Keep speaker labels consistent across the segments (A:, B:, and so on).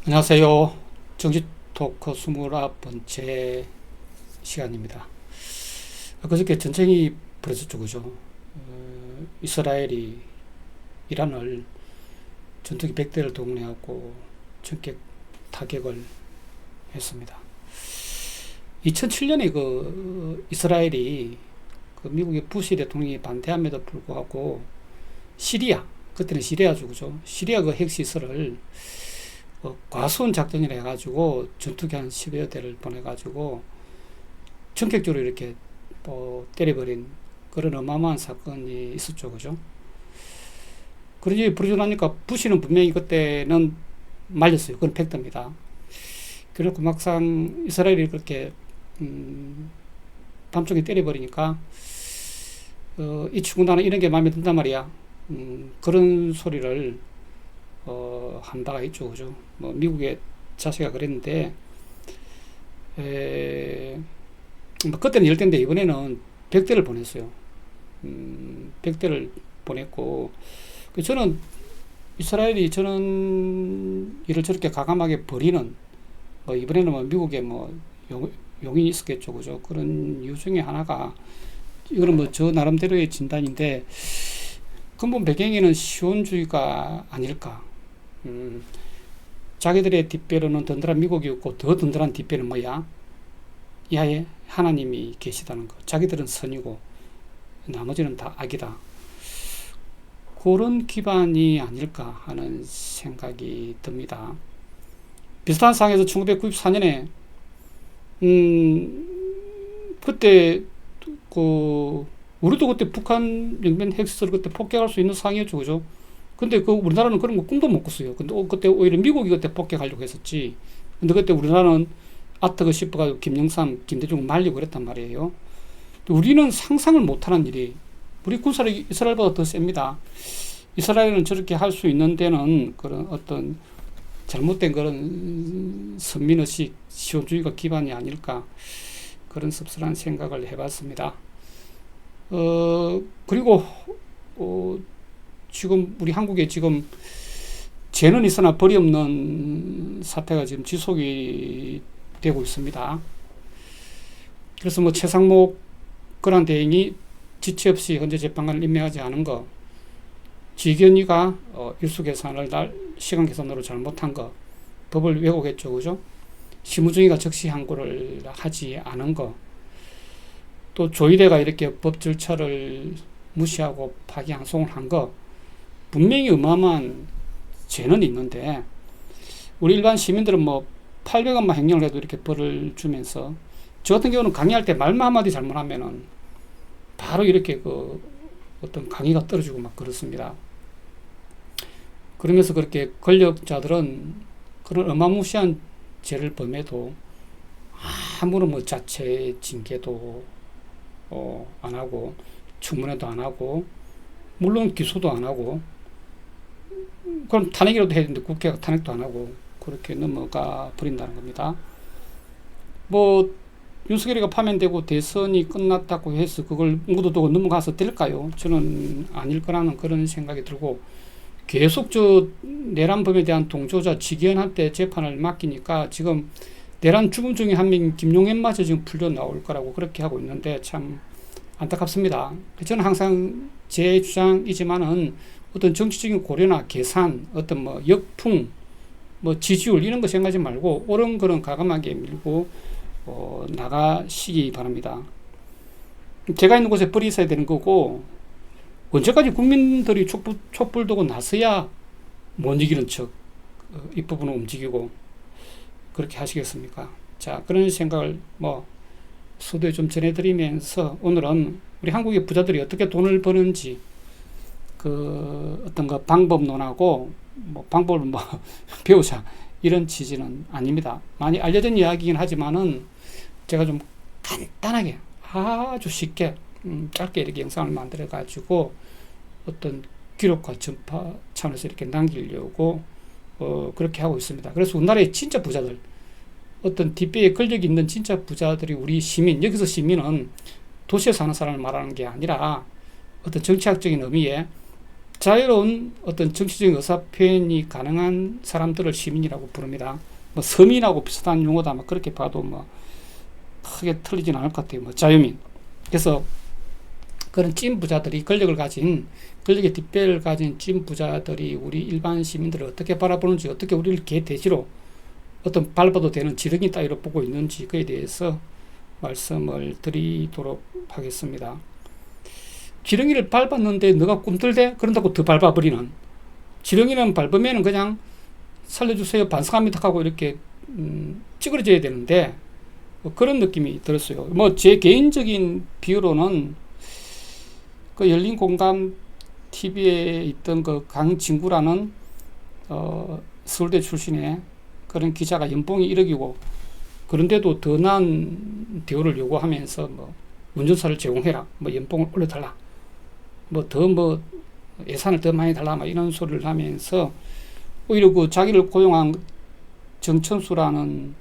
A: 안녕하세요. 정치 토크 29번째 시간입니다. 그저께 전쟁이 벌어졌죠, 그죠? 이스라엘이 이란을 전투기 100대를 동원해갖고 전격 타격을 했습니다. 2007년에 이스라엘이 미국의 부시 대통령이 반대함에도 불구하고 그때는 시리아죠, 그죠? 시리아 핵시설을 과수원 작전이라 해가지고 전투기 한 10여 대를 보내가지고 전격적으로 이렇게 때려버린 그런 어마어마한 사건이 있었죠, 그죠? 그러지 부르고 나니까 부시는 분명히 그때는 말렸어요. 그건 팩트입니다. 그리고 막상 이스라엘이 그렇게 밤중에 때려버리니까 이 친구 나는 이런 게 마음에 든단 말이야. 그런 소리를 한 바가 있죠, 그죠? 미국의 자세가 그랬는데, 그때는 10대인데, 이번에는 100대를 보냈어요. 100대를 보냈고, 저는 이스라엘이 저는 일을 저렇게 과감하게 벌이는, 이번에는 미국의 용인이 있었겠죠, 그죠? 그런 이유 중에 하나가, 이거는 저 나름대로의 진단인데, 근본 배경에는 시온주의가 아닐까. 자기들의 뒷배로는 든든한 미국이 없고 더 든든한 뒷배는 뭐야? 야에 하나님이 계시다는 거. 자기들은 선이고 나머지는 다 악이다. 그런 기반이 아닐까 하는 생각이 듭니다. 비슷한 상황에서 1994년에 그때 우리도 그때 북한 영변 핵시설을 그때 폭격할 수 있는 상황이었죠, 그죠? 근데 우리나라는 그런 거 꿈도 못 꿨어요. 근데 그때 오히려 미국이 그때 폭격하려고 했었지. 근데 그때 우리나라는 아트가 싶어가지고 김영삼, 김대중 말리고 그랬단 말이에요. 우리는 상상을 못하는 일이, 우리 군사력이 이스라엘보다 더 셉니다. 이스라엘은 저렇게 할 수 있는 데는 그런 어떤 잘못된 그런 선민의식, 시온주의가 기반이 아닐까. 그런 씁쓸한 생각을 해봤습니다. 그리고, 지금 우리 한국에 지금 죄는 있으나 벌이 없는 사태가 지금 지속이 되고 있습니다. 그래서 최상목 권한대행이 지체 없이 헌재 재판관을 임명하지 않은 거, 지견이가 일수 계산을 시간 계산으로 잘못한 거, 법을 왜곡했죠, 그죠? 심우정이가 적시 항고를 하지 않은 거, 또 조희대가 이렇게 법 절차를 무시하고 파기환송을 한 거, 분명히 어마어마한 죄는 있는데, 우리 일반 시민들은 800원만 횡령을 해도 이렇게 벌을 주면서, 저 같은 경우는 강의할 때 말만 한마디 잘못하면은 바로 이렇게 어떤 강의가 떨어지고 막 그렇습니다. 그러면서 그렇게 권력자들은 그런 어마무시한 죄를 범해도 아무런 자체 징계도 안 하고, 청문회도 안 하고, 물론 기소도 안 하고, 그럼 탄핵이라도 해야 되는데 국회가 탄핵도 안 하고 그렇게 넘어가 버린다는 겁니다. 윤석열이가 파면되고 대선이 끝났다고 해서 그걸 묻어두고 넘어가서 될까요? 저는 아닐 거라는 그런 생각이 들고, 계속 내란범에 대한 동조자 지기현한테 재판을 맡기니까 지금 내란 주범 중에 한 명인 김용현마저 지금 풀려 나올 거라고 그렇게 하고 있는데 참 안타깝습니다. 저는 항상 제 주장이지만은 어떤 정치적인 고려나 계산, 어떤 역풍, 지지율 이런 거 생각하지 말고 옳은 거는 과감하게 밀고 나가시기 바랍니다. 제가 있는 곳에 벌이 있어야 되는 거고, 언제까지 국민들이 촛불 두고 나서야 못 이기는 척 이 부분을 움직이고 그렇게 하시겠습니까? 자, 그런 생각을 서두에 좀 전해드리면서 오늘은 우리 한국의 부자들이 어떻게 돈을 버는지 어떤 방법론하고 방법을 배우자 이런 취지는 아닙니다. 많이 알려진 이야기이긴 하지만은 제가 좀 간단하게 아주 쉽게 짧게 이렇게 영상을 만들어 가지고 어떤 기록과 전파 차원에서 이렇게 남기려고 그렇게 하고 있습니다. 그래서 우리나라의 진짜 부자들, 어떤 뒷배에 권력이 있는 진짜 부자들이 우리 시민, 여기서 시민은 도시에 사는 사람을 말하는 게 아니라 어떤 정치학적인 의미의 자유로운 어떤 정치적인 의사 표현이 가능한 사람들을 시민이라고 부릅니다. 뭐 서민하고 비슷한 용어다. 뭐 그렇게 봐도 뭐 크게 틀리진 않을 것 같아요. 뭐 자유민. 그래서 그런 찐 부자들이 권력의 뒷배를 가진 찐 부자들이 우리 일반 시민들을 어떻게 바라보는지, 어떻게 우리를 개돼지로 어떤 밟아도 되는 지렁이 따위로 보고 있는지 그에 대해서 말씀을 드리도록 하겠습니다. 지렁이를 밟았는데 너가 꿈틀대? 그런다고 더 밟아버리는, 지렁이는 밟으면 그냥 살려주세요 반성합니다 하고 이렇게 찌그러져야 되는데 그런 느낌이 들었어요. 뭐 제 개인적인 비유로는 그 열린 공감 TV에 있던 그 강진구라는 서울대 출신의 그런 기자가 연봉이 1억이고 그런데도 더 나은 대우를 요구하면서 뭐 운전사를 제공해라, 뭐 연봉을 올려달라, 뭐 예산을 더 많이 달라, 막 이런 소리를 하면서 오히려 그 자기를 고용한 정천수라는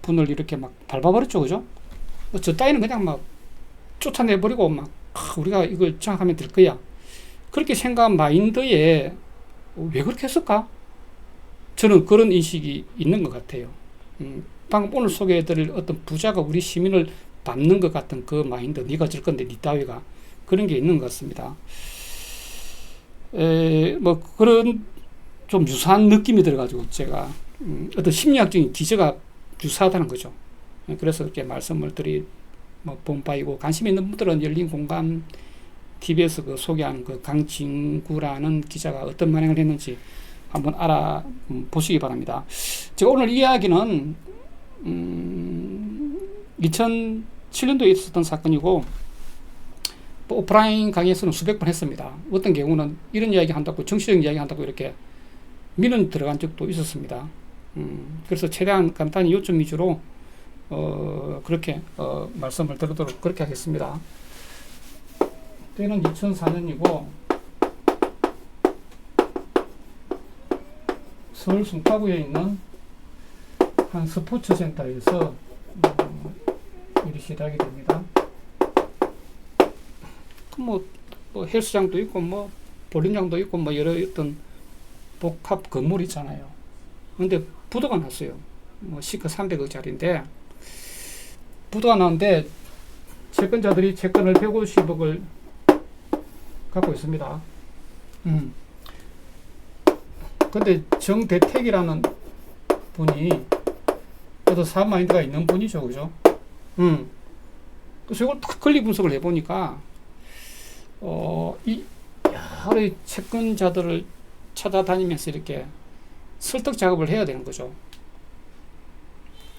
A: 분을 이렇게 막 밟아버렸죠, 그죠? 저 따위는 그냥 막 쫓아내버리고 막 우리가 이걸 장악하면 될 거야, 그렇게 생각한 마인드에 왜 그렇게 했을까? 저는 그런 인식이 있는 것 같아요. 방금 오늘 소개해드릴 어떤 부자가 우리 시민을 밟는 것 같은 그 마인드, 네가 질 건데 네 따위가, 그런 게 있는 것 같습니다. 뭐 그런 좀 유사한 느낌이 들어가지고 제가 어떤 심리학적인 기저가 유사하다는 거죠. 그래서 이렇게 말씀을 본 바이고, 관심 있는 분들은 열린 공감 TV에서 그 소개한 그 강진구라는 기자가 어떤 만행을 했는지 한번 알아보시기 바랍니다. 제가 오늘 이야기는 2007년도에 있었던 사건이고 오프라인 강의에서는 수백 번 했습니다. 어떤 경우는 이런 이야기 한다고, 정치적인 이야기 한다고 이렇게 민원 들어간 적도 있었습니다. 그래서 최대한 간단히 요점 위주로 그렇게 말씀을 드리도록 그렇게 하겠습니다. 때는 2004년이고 서울 송파구에 있는 한 스포츠 센터에서 일이 시작이 됩니다. 뭐 헬스장도 있고 뭐 볼링장도 있고 뭐 여러 어떤 복합 건물이 있잖아요. 근데 부도가 났어요. 뭐 시가 300억짜리인데 부도가 났는데 채권자들이 채권을 150억을 갖고 있습니다. 근데 정대택이라는 분이 그래도 사업 마인드가 있는 분이죠, 그죠? 그래서 이걸 딱 권리 분석을 해보니까 여러 채권자들을 찾아다니면서 이렇게 설득 작업을 해야 되는 거죠.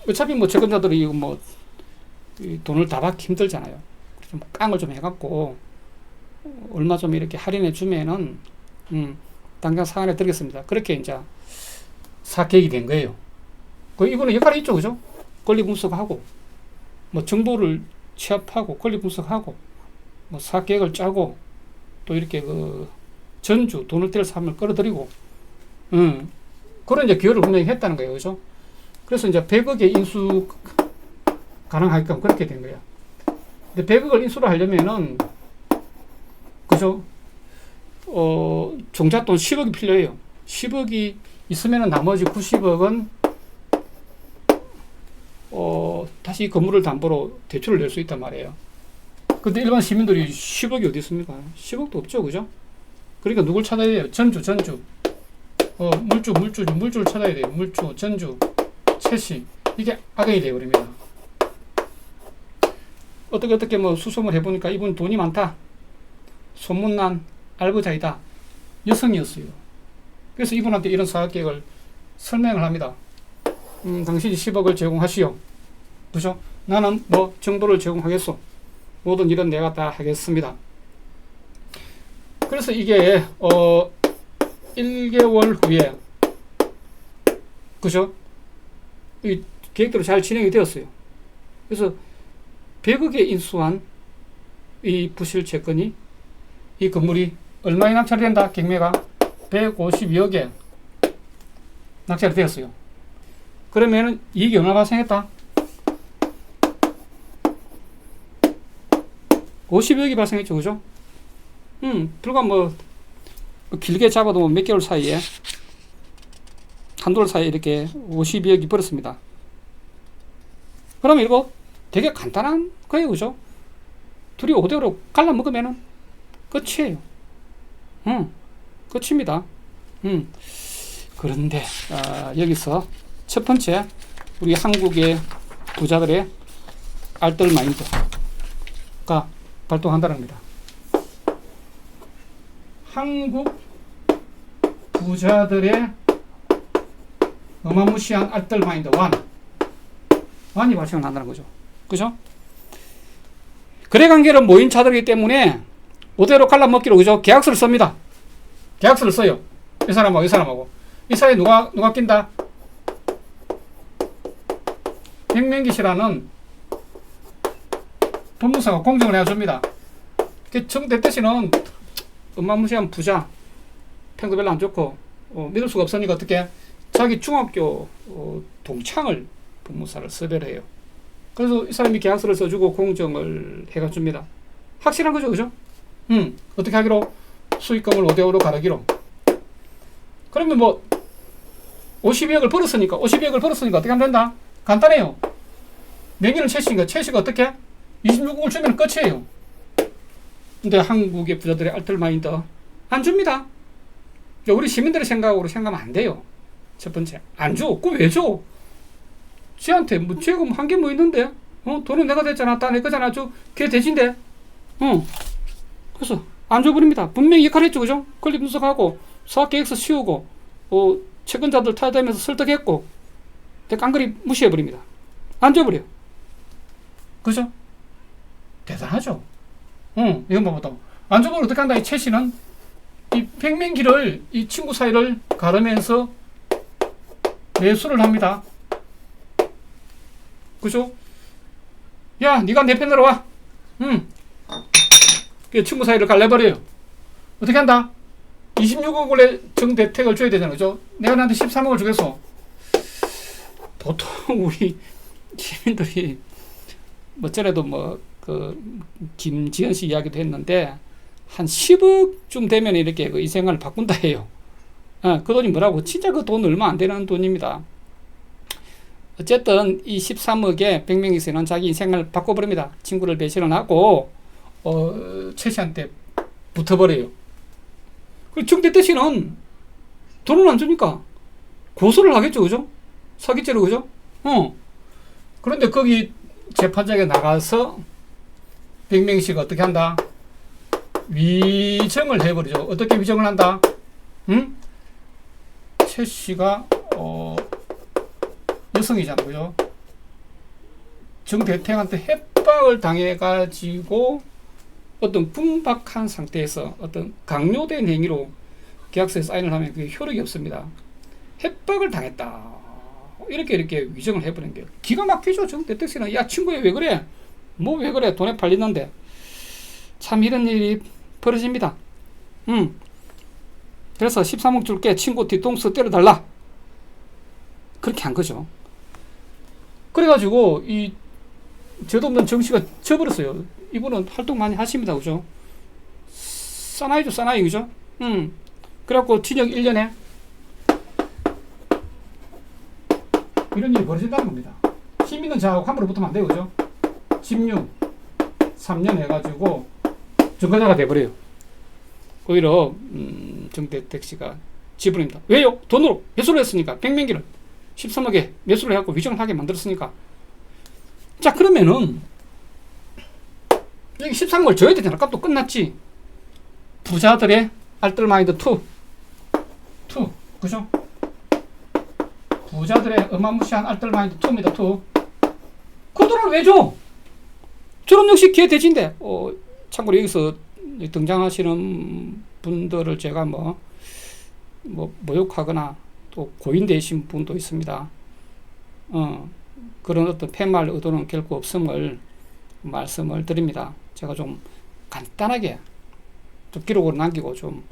A: 어차피 뭐 채권자들이 이거 뭐 돈을 다 받기 힘들잖아요. 좀 깡을 좀 해갖고 얼마 좀 이렇게 할인해 주면은 당장 사안에 들겠습니다. 그렇게 이제 사계획이 된 거예요. 그 이분은 역할이 있죠, 그죠? 권리 분석하고 뭐 정보를 취합하고 권리 분석하고 뭐 사계획을 짜고 또 이렇게 그 전주 돈을 뗄 사람을 끌어들이고 그런 이제 기여를 분명히 했다는 거예요, 그죠? 그래서 이제 100억의 인수 가능하게끔 그렇게 된 거야. 근데 100억을 인수를 하려면은 그죠? 종잣돈 10억이 필요해요. 10억이 있으면은 나머지 90억은 다시 건물을 담보로 대출을 낼 수 있단 말이에요. 근데 일반 시민들이 10억이 어디 있습니까? 10억도 없죠, 그죠? 그러니까 누굴 찾아야 돼요? 전주. 물주를 찾아야 돼요. 물주, 전주, 채시. 이게 악연이 되어버립니다. 어떻게 뭐 수소문 해보니까 이분 돈이 많다. 소문난 알부자이다. 여성이었어요. 그래서 이분한테 이런 사업계획을 설명을 합니다. 당신이 10억을 제공하시오. 그죠? 나는 뭐 정도를 제공하겠소. 모든 일은 내가 다 하겠습니다. 그래서 이게 1개월 후에 그죠? 이 계획대로 잘 진행이 되었어요. 그래서 100억에 인수한 이 부실 채권이, 이 건물이 얼마에 낙찰이 된다? 경매가 152억에 낙찰이 되었어요. 그러면은 이익이 얼마 발생했다? 50억이 발생했죠, 그죠? 불과 뭐 길게 잡아도 뭐 몇 개월 사이에 한두 달 사이에 이렇게 52억이 벌었습니다. 그러면 이거 되게 간단한 거예요, 그죠? 둘이 5대5로 갈라 먹으면은 끝이에요. 끝입니다. 그런데 여기서 첫 번째 우리 한국의 부자들의 알뜰 마인드가 발동한다는 겁니다. 한국 부자들의 어마무시한 알뜰 마인드 완이 발생을 한다는 거죠. 그죠? 거래관계를 모인 자들이기 때문에 5대로 갈라먹기로, 그죠? 계약서를 씁니다. 계약서를 써요. 이 사람하고 이 사람하고. 이 사이에 누가 낀다? 백명기 씨라는 법무사가 공정을 해줍니다. 정대태 씨는 어마무시한 부자, 평도 별로 안 좋고 믿을 수가 없으니까 어떻게 자기 중학교 동창을 법무사를 섭외를 해요. 그래서 이 사람이 계약서를 써주고 공정을 해줍니다. 확실한 거죠, 그죠? 어떻게 하기로? 수익금을 5대5로 가르기로. 그러면 뭐 52억을 벌었으니까 어떻게 하면 된다? 간단해요. 명의는 최씨인가? 최씨가 어떻게? 26억을 주면 끝이에요. 근데 한국의 부자들의 알뜰 마인드 안 줍니다. 우리 시민들의 생각으로 생각하면 안 돼요. 첫 번째, 안 줘. 그거 왜 줘? 쟤한테 뭐 쟤가 한 게 뭐 있는데? 돈은 내가 댔잖아. 다 내 거잖아. 걔 대신데. 그래서 안 줘버립니다. 분명히 역할을 했죠, 그죠? 권리 분석하고 사업계획서 씌우고 채권자들 타협하면서 설득했고 깡그리 무시해버립니다. 안 줘버려. 그죠? 대단하죠? 이건 뭐보다 안 줘버리면 어떻게 한다? 이 최 씨는 이 백명기를 이 친구 사이를 가르면서 매수를 합니다. 그죠? 야, 네가 내 편으로 와. 그 친구 사이를 갈라버려요. 어떻게 한다? 26억을 정대택을 줘야 되잖아, 그죠? 내가 나한테 13억을 주겠어. 보통 우리 시민들이 뭐 전에도 김지현 씨 이야기도 했는데 한 10억쯤 되면 이렇게 이 생활을 바꾼다 해요. 그 돈이 뭐라고? 진짜 그 돈 얼마 안 되는 돈입니다. 어쨌든 이 13억에 백명기 씨는 자기 인생을 바꿔버립니다. 친구를 배신을 하고 최 씨한테 붙어버려요. 그리고 정대태 씨는 돈을 안 주니까 고소를 하겠죠, 그죠? 사기죄로, 그죠? 그런데 거기 재판장에 나가서 백명기 씨가 어떻게 한다? 위정을 해버리죠. 어떻게 위정을 한다? 최 씨가 여성이잖아요, 그죠? 정대택한테 협박을 당해가지고 어떤 분박한 상태에서 어떤 강요된 행위로 계약서에 사인을 하면 그게 효력이 없습니다. 협박을 당했다. 이렇게 위정을 해버린 게 기가 막히죠. 정대택 씨는 야 친구야 왜 그래? 뭐 왜 그래? 돈에 팔리는데. 참 이런 일이 벌어집니다. 그래서 13억 줄게 친구 뒤통수 때려달라. 그렇게 한 거죠. 그래가지고 이 죄도 없는 정씨가 져버렸어요. 이분은 활동 많이 하십니다, 그죠? 사나이죠, 사나이, 그죠? 그래갖고 징역 1년에 이런 일이 벌어진다는 겁니다. 시민은 저하고 함부로 붙으면 안 돼요, 그죠? 집유 3년 해가지고 증거자가 돼버려요. 오히려 정대택 씨가 지불입니다. 왜요? 돈으로 매수를 했으니까. 백명기를 13억에 매수를 해갖고 위정을 하게 만들었으니까. 자, 그러면은 여기 13억을 줘야 되잖아. 값도 끝났지. 부자들의 알뜰마인드 2 그죠? 부자들의 어마무시한 알뜰마인드 2입니다. 2. 그 돈을 왜 줘? 저런 역시 기회 대진데 참고로 여기서 등장하시는 분들을 제가 모욕하거나 또 고인되신 분도 있습니다. 그런 어떤 팻말 의도는 결코 없음을 말씀을 드립니다. 제가 좀 간단하게 좀 기록으로 남기고 좀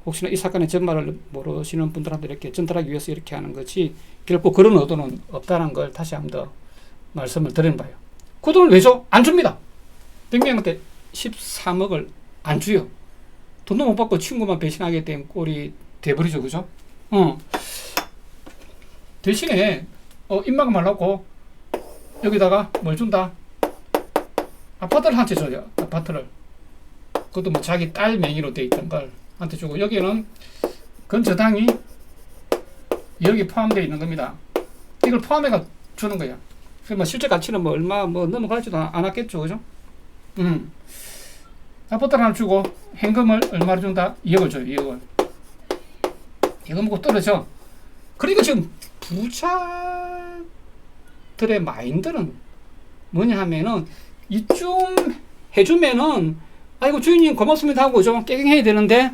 A: 혹시나 이 사건의 전말을 모르시는 분들한테 이렇게 전달하기 위해서 이렇게 하는 거지 결코 그런 의도는 없다는 걸 다시 한 번 더 말씀을 드리는 바예요. 그 돈을 왜 줘? 안 줍니다. 백명한테 13억을 안 줘요. 돈도 못 받고 친구만 배신하게 된 꼴이 돼버리죠. 그죠? 어. 대신에, 입막음 하려고 여기다가 뭘 준다? 아파트를 한 채 줘요. 아파트를. 그것도 뭐 자기 딸 명의로 돼 있던 걸 한테 주고, 여기는 건저당이 여기 포함되어 있는 겁니다. 이걸 포함해가 주는 거야. 그래서 뭐 실제 가치는 뭐 얼마 뭐 넘어가지도 않았겠죠. 그죠? 아파트를 하나 주고 현금을 얼마를 준다? 2억을 줘요. 2억을. 이거 먹고 떨어져. 그러니까 지금 부자들의 마인드는 뭐냐 하면은 이쯤 해주면은 아이고 주인님 고맙습니다 하고 좀 깨갱해야 되는데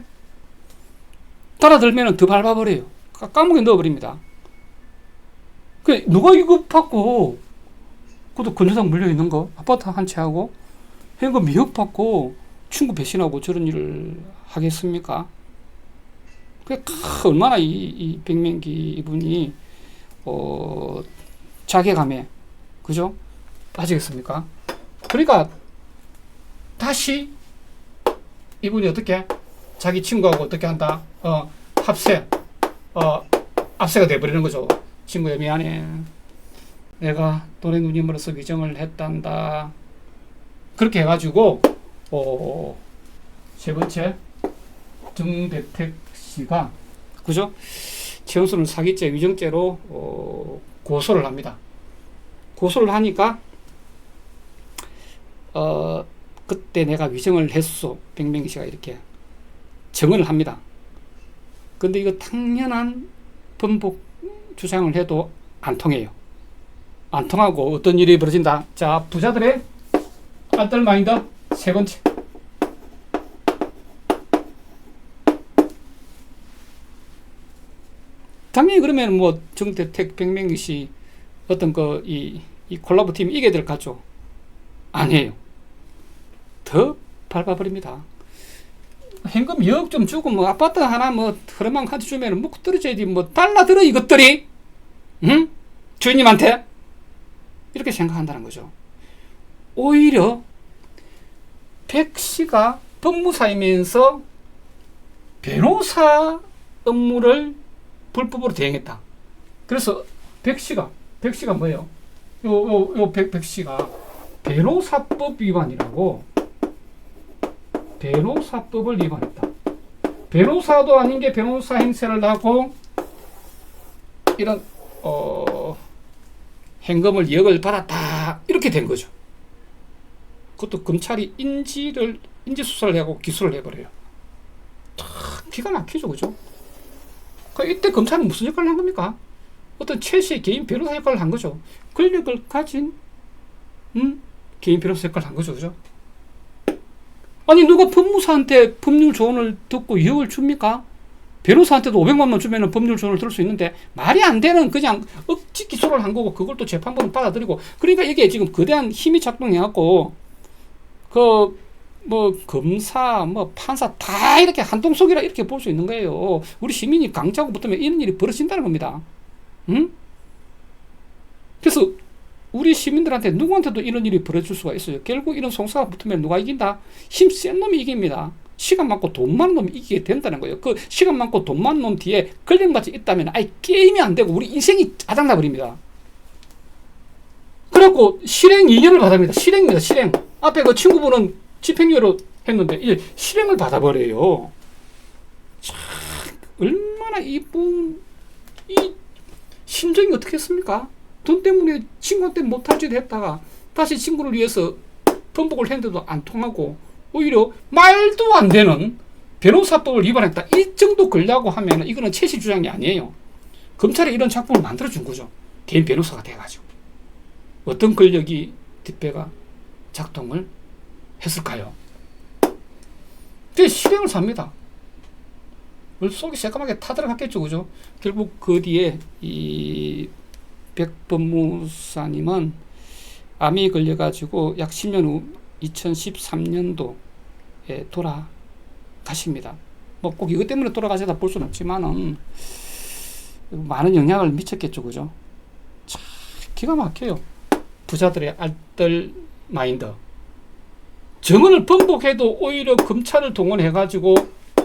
A: 따라들면은 더 밟아버려요. 까먹에 넣어버립니다. 그 누가 이거 받고 그것도 건조당 물려있는 거 아파트 한 채 하고 현금 2억 받고 친구 배신하고 저런 일을 하겠습니까? 얼마나 이 백명기 이분이 자괴감에 그죠? 빠지겠습니까? 그러니까 다시 이분이 어떻게 자기 친구하고 어떻게 한다? 압세가 돼버리는 거죠. 친구야 미안해. 내가 또래 누님으로서 위정을 했단다. 그렇게 해가지고 세 번째 정대택 씨가 그죠? 최은순을 사기죄 위정죄로 고소를 합니다. 고소를 하니까 그때 내가 위정을 했소. 백명기 씨가 이렇게 정언을 합니다. 근데 이거 당연한 번복 주장을 해도 안 통해요. 안 통하고 어떤 일이 벌어진다. 자, 부자들의 알뜰 마인드 세 번째. 당연히 그러면 뭐 정대택, 백명기 씨 어떤 이 콜라보 팀이 이겨야 될 것 같죠? 아니에요. 더 밟아버립니다. 현금 2억 좀 주고 뭐 아파트 하나 뭐 흐름만 카드 주면 묵 떨어져야지 뭐 달라들어 이것들이 응? 주인님한테 이렇게 생각한다는 거죠. 오히려 백씨가 법무사이면서 변호사 업무를 불법으로 대행했다. 그래서 백씨가 뭐예요? 백씨가 변호사법 위반이라고 변호사법을 위반했다. 변호사도 아닌 게 변호사 행세를 하고 이런 현금을 2억을 받았다 이렇게 된 거죠. 그것도 검찰이 인지 수사를 하고 기소를 해버려요. 참 기가 막히죠, 그죠? 이때 검찰은 무슨 역할을 한 겁니까? 어떤 최씨의 개인 변호사 역할을 한 거죠. 권력을 가진 개인 변호사 역할을 한 거죠, 그죠? 아니 누가 법무사한테 법률 조언을 듣고 2억을 줍니까? 변호사한테도 500만 원 주면 법률 조언을 들을 수 있는데 말이 안 되는 그냥 억지 기소를 한 거고 그걸 또 재판부는 받아들이고 그러니까 이게 지금 거대한 힘이 작동해갖고 뭐 검사 뭐 판사 다 이렇게 한통속이라 이렇게 볼 수 있는 거예요. 우리 시민이 강자고 붙으면 이런 일이 벌어진다는 겁니다. 응? 그래서 우리 시민들한테 누구한테도 이런 일이 벌어질 수가 있어요. 결국 이런 송사가 붙으면 누가 이긴다? 힘 센 놈이 이깁니다. 시간 많고 돈 많은 놈이 이기게 된다는 거예요. 그 시간 많고 돈 많은 놈 뒤에 권력까지 있다면 아예 게임이 안 되고 우리 인생이 아장나 버립니다. 그래갖고 실행 2년을 받습니다. 실행입니다. 실행. 앞에 그 친구분은 집행유예로 했는데 이제 실행을 받아버려요. 참 얼마나 이분 이 심정이 어떻겠습니까? 돈 때문에 친구한테 못할 짓 했다가 다시 친구를 위해서 번복을 했는데도 안 통하고 오히려 말도 안 되는 변호사법을 위반했다. 이 정도 걸려고 하면 이거는 최씨 주장이 아니에요. 검찰이 이런 작품을 만들어준 거죠. 개인 변호사가 돼가지고. 어떤 권력이 뒷배가 작동을 했을까요? 근데 실행을 삽니다. 속이 새까맣게 타들어갔겠죠, 그죠? 결국 그 뒤에 이 백 법무사님은 암이 걸려가지고 약 10년 후 2013년도에 돌아가십니다. 뭐 꼭 이것 때문에 돌아가시다 볼 수는 없지만은 많은 영향을 미쳤겠죠, 그죠? 참 기가 막혀요. 부자들의 알뜰 마인드. 정언을 번복해도 오히려 검찰을 동원해가지고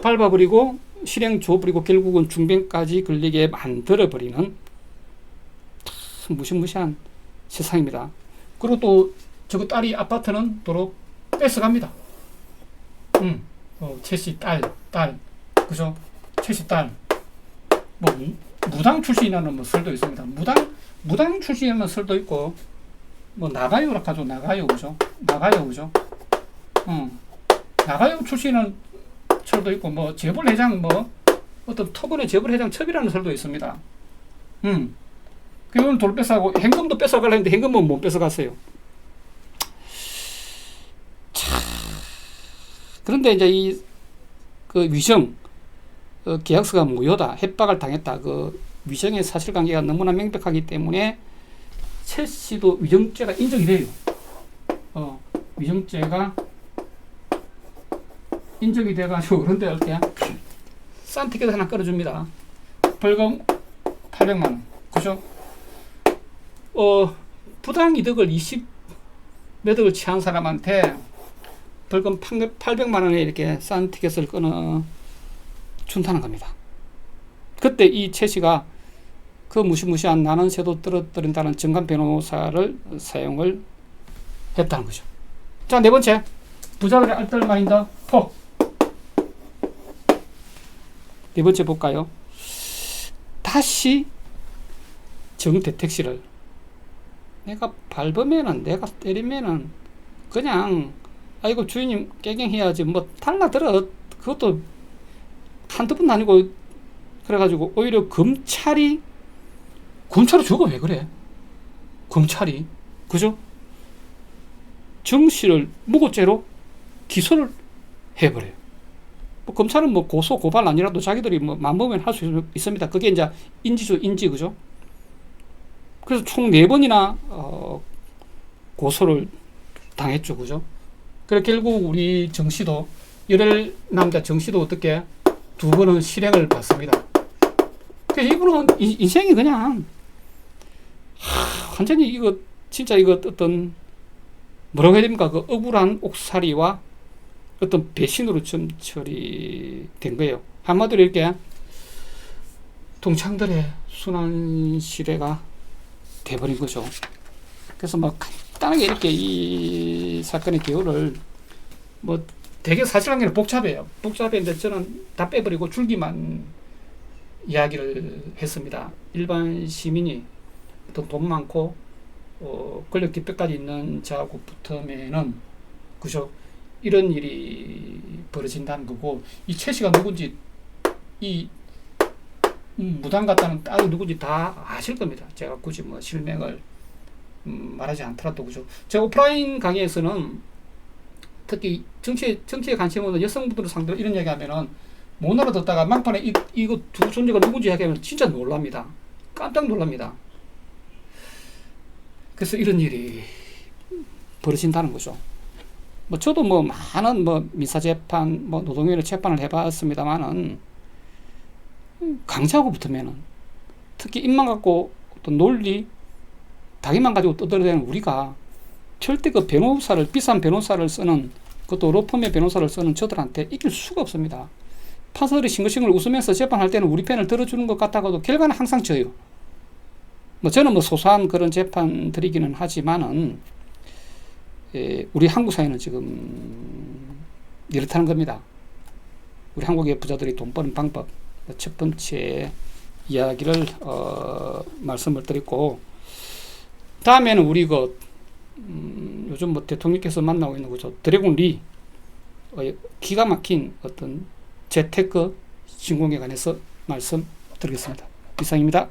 A: 밟아버리고 실행 줘버리고 결국은 중병까지 걸리게 만들어버리는 참 무시무시한 세상입니다. 그리고 또 저거 딸이 아파트는 도로 뺏어갑니다. 최씨 딸, 그죠? 최씨 딸. 뭐, 무당 출신이라는 뭐 설도 있습니다. 무당 출신이라는 설도 있고, 뭐, 나가요라 하죠. 나가요, 그죠? 나가요 출신은 설도 있고, 뭐, 재벌회장, 뭐, 어떤 토건의 재벌회장 첩이라는 설도 있습니다. 그건 돌 뺏어가고, 현금도 뺏어가려 했는데, 현금은 못 뺏어갔어요. 그런데 이제 그 위정, 계약서가 무효다, 협박을 당했다, 그 위정의 사실관계가 너무나 명백하기 때문에 최 씨도 위정죄가 인정이 돼요. 위정죄가 인정이 돼가지고, 그런데 이렇게 싼 티켓 하나 끌어줍니다. 벌금 800만원. 그죠? 부당 이득을 20몇 억을 취한 사람한테 벌금 800만원에 이렇게 싼 티켓을 끊어 준다는 겁니다. 그때 이 최 씨가 그 무시무시한 나는 새도 떨어뜨린다는 정관 변호사를 사용을 했다는 거죠. 자, 네 번째. 부자들의 알뜰마인드 포. 네 번째 볼까요? 다시 정대택 씨를 내가 밟으면은, 내가 때리면은 그냥 아이고 주인님 깨갱해야지 뭐 달라들어. 그것도 한두 번 아니고. 그래가지고 오히려 검찰이 죽어. 왜 그래? 검찰이, 그죠? 정 씨를 무고죄로 기소를 해버려요. 뭐 검찰은 뭐 고소 고발 아니라도 자기들이 뭐 마음먹으면 할 수 있습니다. 그게 이제 인지죠, 인지, 그죠? 그래서 총 4번이나 고소를 당했죠, 그죠? 그래 결국 우리 정 씨도, 열혈 남자 정 씨도 어떻게 2번은 실행을 받습니다. 그래서 이분은 인생이 그냥 완전히 이거 진짜 이거 어떤 뭐라고 해야 됩니까? 그 억울한 옥살이와 어떤 배신으로 좀 처리된 거예요. 한마디로 이렇게 동창들의 순환시대가 돼버린 거죠. 그래서 뭐 간단하게 이렇게 이 사건의 개요를 뭐 되게 사실관계는 복잡해요. 복잡한데 저는 다 빼버리고 줄기만 이야기를 했습니다. 일반 시민이 어떤 돈 많고 권력 뒷배까지 있는 자하고 붙으면은, 그죠? 이런 일이 벌어진다는 거고, 이 최 씨가 누군지, 이 무당 같다는 딸이 누군지 다 아실 겁니다. 제가 굳이 뭐 실명을 말하지 않더라도, 그죠? 제가 오프라인 강의에서는 특히 정치에 관심 없는 여성분들을 상대로 이런 얘기 하면은 못 알아듣다가 막판에 이거 두 존재가 누군지 얘기하면 진짜 놀랍니다. 깜짝 놀랍니다. 그래서 이런 일이 벌어진다는 거죠. 뭐 저도 뭐 많은 뭐 민사재판, 뭐 노동위원회 재판을 해봤습니다만은 강자하고 붙으면은, 특히 입만 갖고 어떤 논리, 당위만 가지고 떠들어대는 우리가 절대 그 변호사를, 비싼 변호사를 쓰는, 그것도 로펌의 변호사를 쓰는 저들한테 이길 수가 없습니다. 판사들이 싱글싱글 웃으면서 재판할 때는 우리 편을 들어주는 것 같다가도 결과는 항상 져요. 뭐 저는 뭐 소소한 그런 재판들이기는 하지만은 우리 한국 사회는 지금 이렇다는 겁니다. 우리 한국의 부자들이 돈 버는 방법, 첫 번째 이야기를 말씀을 드렸고, 다음에는 우리 요즘 뭐 대통령께서 만나고 있는 거죠. 드래곤 리 기가 막힌 어떤 재테크 신공에 관해서 말씀드리겠습니다. 이상입니다.